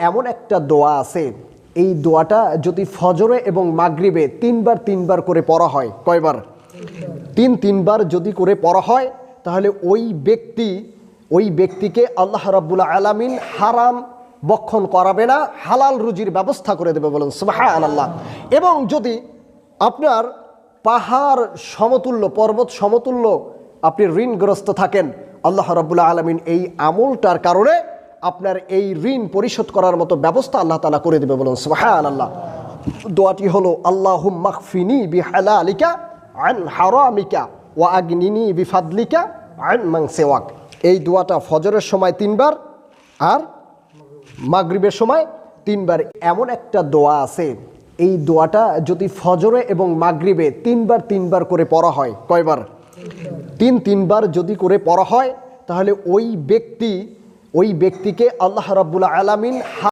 এমন একটা দোয়া আছে, এই দোয়াটা যদি ফজরে এবং মাগরিবে তিনবার করে পড়া হয়, কয়বার? তিনবার যদি করে পড়া হয়, তাহলে ওই ব্যক্তিকে আল্লাহ রাব্বুল আলামিন হারাম বক্ষণ করাবে না, হালাল রুজির ব্যবস্থা করে দেবে। বলেন সুবহানাল্লাহ। এবং যদি আপনার পাহাড় সমতুল্য, পর্বত সমতুল্য আপনি ঋণগ্রস্ত থাকেন, আল্লাহ রাব্বুল আলামিন এই আমলটার কারণে আপনার এই ঋণ পরিশোধ করার মতো ব্যবস্থা আল্লাহ তাআলা করে দেবে। বলুন সুবহানাল্লাহ। দোয়াটি হলো আল্লাহুম্মা কফিনি বিহালালিকা আন হারামিকা ওয়া আগনিনি বিফাদলিকা আন মান সিওয়াক। এই দোয়াটা ফজরের সময় 3 বার আর মাগরিবের সময় 3 বার। এমন একটা দোয়া আছে, এই দোয়াটা যদি ফজরে এবং মাগরিবে তিনবার করে পড়া হয়, কয়বার? তিনবার যদি করে পড়া হয়, তাহলে ওই ব্যক্তিকে আল্লাহ রাব্বুল আলামিন